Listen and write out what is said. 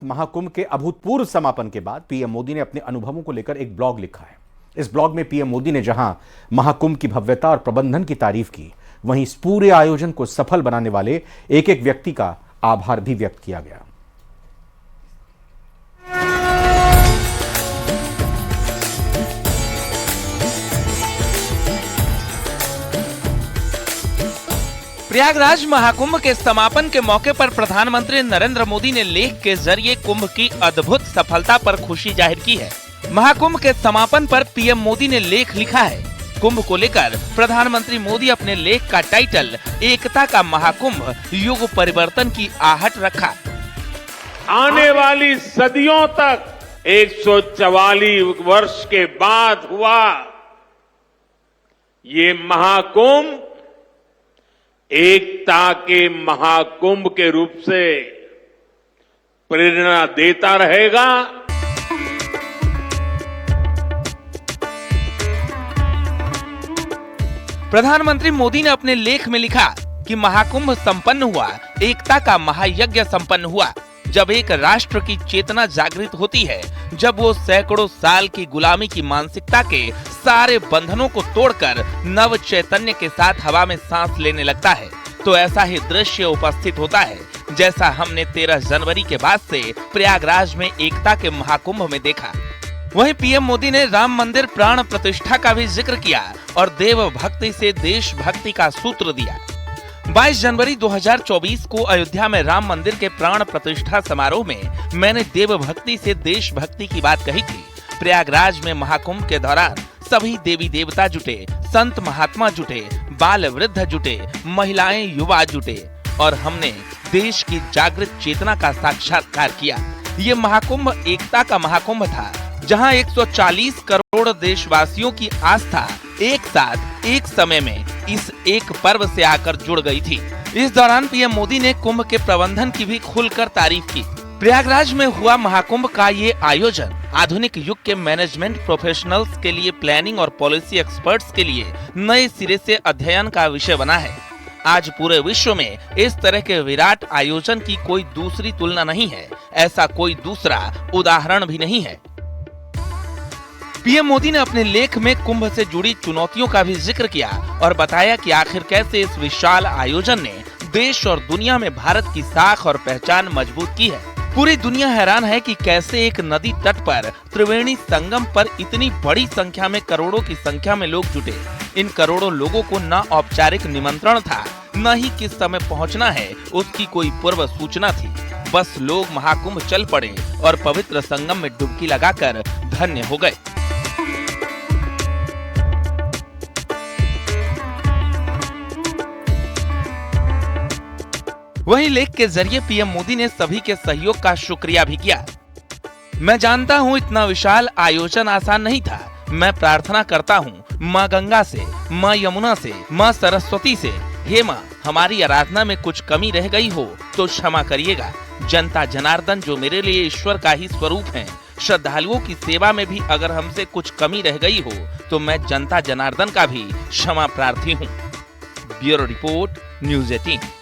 महाकुंभ के अभूतपूर्व समापन के बाद पीएम मोदी ने अपने अनुभवों को लेकर एक ब्लॉग लिखा है। इस ब्लॉग में पीएम मोदी ने जहां महाकुंभ की भव्यता और प्रबंधन की तारीफ की, वहीं इस पूरे आयोजन को सफल बनाने वाले एक एक व्यक्ति का आभार भी व्यक्त किया गया। प्रयागराज महाकुंभ के समापन के मौके पर प्रधानमंत्री नरेंद्र मोदी ने लेख के जरिए कुंभ की अद्भुत सफलता पर खुशी जाहिर की है। महाकुंभ के समापन पर पीएम मोदी ने लेख लिखा है। कुंभ को लेकर प्रधानमंत्री मोदी अपने लेख का टाइटल एकता का महाकुंभ युग परिवर्तन की आहट रखा। आने वाली सदियों तक 144 वर्ष के बाद हुआ ये महाकुंभ एकता के महाकुंभ के रूप से प्रेरणा देता रहेगा। प्रधानमंत्री मोदी ने अपने लेख में लिखा कि महाकुंभ संपन्न हुआ, एकता का महायज्ञ संपन्न हुआ। जब एक राष्ट्र की चेतना जागृत होती है, जब वो सैकड़ों साल की गुलामी की मानसिकता के सारे बंधनों को तोड़कर नव चैतन्य के साथ हवा में सांस लेने लगता है, तो ऐसा ही दृश्य उपस्थित होता है जैसा हमने 13 जनवरी के बाद से प्रयागराज में एकता के महाकुंभ में देखा। वहीं पीएम मोदी ने राम मंदिर प्राण प्रतिष्ठा का भी जिक्र किया और देव भक्ति से देशभक्ति का सूत्र दिया। 22 जनवरी 2024 को अयोध्या में राम मंदिर के प्राण प्रतिष्ठा समारोह में मैंने देव भक्ति से देशभक्ति की बात कही थी। प्रयागराज में महाकुंभ के दौरान सभी देवी देवता जुटे, संत महात्मा जुटे, बाल वृद्ध जुटे, महिलाएं युवा जुटे और हमने देश की जागृत चेतना का साक्षात्कार किया। ये महाकुंभ एकता का महाकुंभ था, जहां 140 करोड़ देशवासियों की आस्था एक साथ एक समय में इस एक पर्व से आकर जुड़ गई थी। इस दौरान पीएम मोदी ने कुंभ के प्रबंधन की भी खुलकर तारीफ की। प्रयागराज में हुआ महाकुंभ का ये आयोजन आधुनिक युग के मैनेजमेंट प्रोफेशनल्स के लिए, प्लानिंग और पॉलिसी एक्सपर्ट्स के लिए नए सिरे से अध्ययन का विषय बना है। आज पूरे विश्व में इस तरह के विराट आयोजन की कोई दूसरी तुलना नहीं है, ऐसा कोई दूसरा उदाहरण भी नहीं है। पीएम मोदी ने अपने लेख में कुंभ से जुड़ी चुनौतियों का भी जिक्र किया और बताया कि आखिर कैसे इस विशाल आयोजन ने देश और दुनिया में भारत की साख और पहचान मजबूत की है। पूरी दुनिया हैरान है कि कैसे एक नदी तट पर त्रिवेणी संगम पर इतनी बड़ी संख्या में, करोड़ों की संख्या में लोग जुटे। इन करोड़ों लोगों को न औपचारिक निमंत्रण था, न ही किस समय पहुंचना है उसकी कोई पूर्व सूचना थी। बस लोग महाकुंभ चल पड़े और पवित्र संगम में डुबकी लगाकर धन्य हो गए। वहीं लेख के जरिए पीएम मोदी ने सभी के सहयोग का शुक्रिया भी किया। मैं जानता हूँ इतना विशाल आयोजन आसान नहीं था। मैं प्रार्थना करता हूँ माँ गंगा से, माँ यमुना से, माँ सरस्वती से, हे माँ, हमारी आराधना में कुछ कमी रह गई हो तो क्षमा करिएगा। जनता जनार्दन जो मेरे लिए ईश्वर का ही स्वरूप है, श्रद्धालुओं की सेवा में भी अगर हमसे कुछ कमी रह गई हो तो मैं जनता जनार्दन का भी क्षमा प्रार्थी हूँ। Bureau report, news 18।